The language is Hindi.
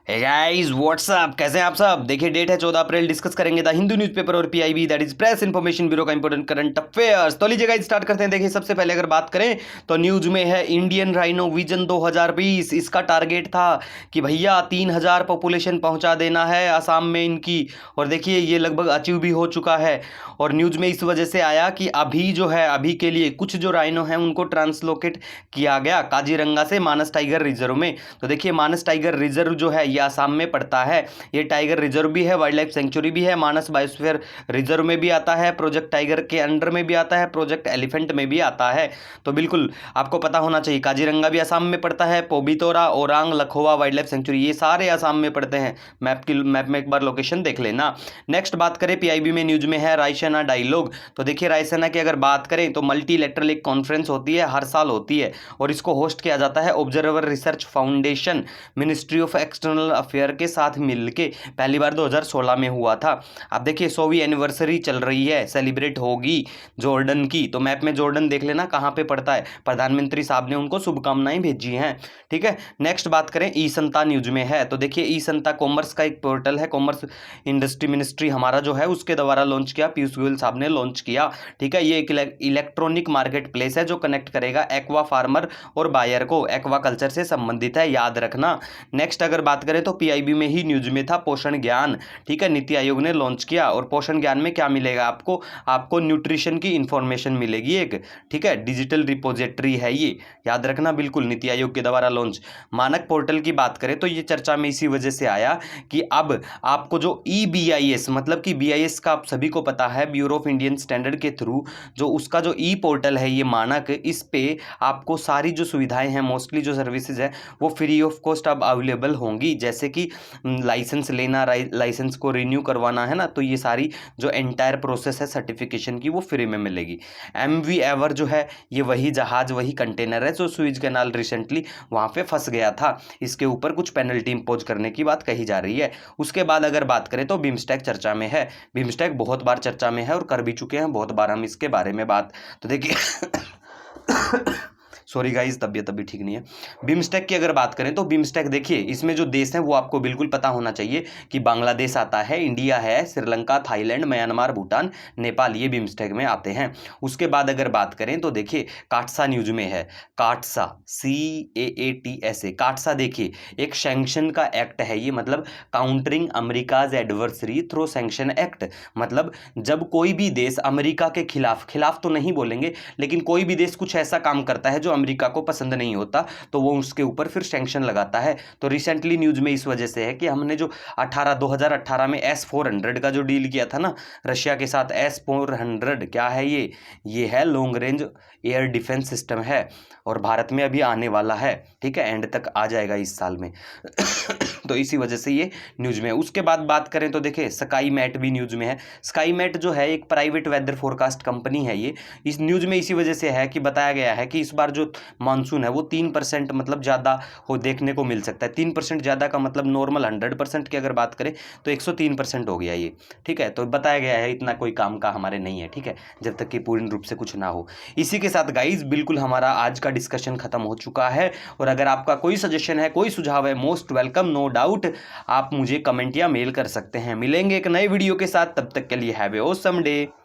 हे गाइस व्हाट्सअप, कैसे हैं आप सब। देखिए डेट है 14 अप्रैल। डिस्कस करेंगे द हिंदू न्यूज़पेपर और PIB that is press information bureau का इंपॉर्टेंट करंट अफेयर्स। तो लीजिए गाइस स्टार्ट करते हैं। देखिए सबसे पहले अगर बात करें तो न्यूज में है इंडियन राइनो विजन 2020। इसका टारगेट था कि भैया 3000 पॉपुलेशन पहुंचा देना है असम में इनकी, और देखिए ये लगभग अचीव भी हो चुका है। और न्यूज में इस वजह से आया कि अभी जो है अभी के लिए कुछ जो राइनो हैं उनको ट्रांसलोकेट किया गया काजीरंगा से मानस टाइगर रिजर्व में। तो देखिए मानस टाइगर रिजर्व जो है ये आसाम में पड़ता है। ये टाइगर रिजर्व भी है, वाइल्ड लाइफ सेंचुरी भी है, मानस बायोस्फीयर रिजर्व में भी आता है, प्रोजेक्ट टाइगर के अंडर में भी आता है, प्रोजेक्ट एलिफेंट में भी आता है। तो बिल्कुल आपको पता होना चाहिए काजीरंगा भी आसाम में पड़ता है, Pobitora, Orang, Laokhowa wildlife sanctuary ये सारे आसाम में पड़ते हैं। मैप में एक बार लोकेशन देख लेना। नेक्स्ट बात करें पीआईबी में न्यूज में है रायसेना डायलॉग। तो देखिए रायसेना की अगर बात करें तो मल्टीलेटरल एक कॉन्फ्रेंस होती है, हर साल होती है, और इसको होस्ट किया जाता है observer research foundation ministry of external affair के साथ मिलके। पहली बार 2016 में हुआ था। अब देखिए 100वीं एनिवर्सरी चल रही है, सेलिब्रेट होगी जॉर्डन की। तो मैप में जॉर्डन देख लेना कहाँ पे पड़ता है। प्रधानमंत्री साहब ने उनको शुभकामनाएं भेजी हैं। ठीक है, नेक्स्ट बात करें ई संता न्यूज में है। तो देखिए ई संता कॉमर्स का एक पोर्टल है, कॉमर्स इंडस्ट्री मिनिस्ट्री हमारा जो है उसके द्वारा लॉन्च किया, पीयूष गोयल साहब ने लॉन्च किया। ठीक है, ये एक इलेक्ट्रॉनिक मार्केट प्लेस है जो कनेक्ट करेगा एक्वा फार्मर और बायर को। एक्वा कल्चर से संबंधित है, याद रखना। नेक्स्ट अगर बात करें तो पीआईबी में ही न्यूज में था पोषण ज्ञान। ठीक है, नीति आयोग ने लॉन्च किया, और पोषण ज्ञान में क्या मिलेगा आपको, आपको न्यूट्रिशन की इंफॉर्मेशन मिलेगी एक। ठीक है, डिजिटल रिपोजिटरी है ये, याद रखना बिल्कुल, नीति आयोग के द्वारा लॉन्च। मानक पोर्टल की बात करें तो ये चर्चा में इसी वजह से आया कि अब आपको जो EBIS मतलब कि BIS का आप सभी को पता है, ब्यूरो ऑफ इंडियन स्टैंडर्ड के थ्रू जो उसका जो ई पोर्टल है ये मानक, इस पे आपको सारी जो सुविधाएं हैं, मोस्टली जो सर्विसेज है वो फ्री ऑफ कॉस्ट अब अवेलेबल होंगी। जैसे कि लाइसेंस लेना, लाइसेंस को रिन्यू करवाना है ना, तो ये सारी जो एंटायर प्रोसेस है सर्टिफिकेशन की वो फ्री में मिलेगी। MV एवर जो है ये वही जहाज वही कंटेनर है जो सुएज कैनाल रिसेंटली वहाँ पे फंस गया था, इसके ऊपर कुछ पेनल्टी इंपोज करने की बात कही जा रही है। उसके बाद अगर बात करें तो बिम्स्टेक चर्चा में है। बिम्स्टेक बहुत बार चर्चा में है और कर भी चुके हैं बहुत बार हम इसके बारे में बात। तो देखिए सॉरी गाइस, तबीयत अभी ठीक नहीं है। बिम्स्टेक की अगर बात करें तो बिम्स्टेक देखिए इसमें जो देश हैं वो आपको बिल्कुल पता होना चाहिए कि बांग्लादेश आता है, इंडिया है, श्रीलंका, थाईलैंड, म्यांमार, भूटान, नेपाल, ये बिम्स्टेक में आते हैं। उसके बाद अगर बात करें तो देखिए काटसा न्यूज में है, काटसा CAATSA। काटसा देखिए एक सैंक्शन का एक्ट है ये, मतलब countering America's adversary through sanction act. मतलब जब कोई भी देश अमेरिका के खिलाफ तो नहीं बोलेंगे, लेकिन कोई भी देश कुछ ऐसा काम करता है जो अमेरिका को पसंद नहीं होता तो वो उसके ऊपर फिर सैंक्शन लगाता है। तो रिसेंटली न्यूज में इस वजह से है कि हमने जो 2018 में S-400 का जो डील किया था ना रशिया के साथ, S-400 क्या है ये है long range air defence system है, और भारत में अभी आने वाला है। ठीक है, एंड तक आ जाएगा इस साल में तो इसी वजह से ये न्यूज में है। उसके बाद बात करें तो देखिए स्काई मैट भी न्यूज में है। स्काई मैट जो है एक प्राइवेट वेदर फोरकास्ट कंपनी है ये, इस न्यूज में इसी वजह से है कि बताया गया है कि इस बार जो मानसून है वो 3% मतलब ज़्यादा हो देखने को मिल सकता है। 3% ज़्यादा का मतलब नॉर्मल 100% की अगर बात करें तो 103% हो गया ये। ठीक है, तो बताया गया है इतना कोई काम का हमारे नहीं है। ठीक है, जब तक कि पूर्ण रूप से कुछ ना हो। इसी के साथ गाइज बिल्कुल हमारा आज का डिस्कशन खत्म हो चुका है, और अगर आपका कोई सजेशन है, कोई सुझाव है, मोस्ट वेलकम, नो डाउट आप मुझे कमेंट या मेल कर सकते हैं। मिलेंगे एक नए वीडियो के साथ, तब तक के लिए हैव ए ऑसम डे।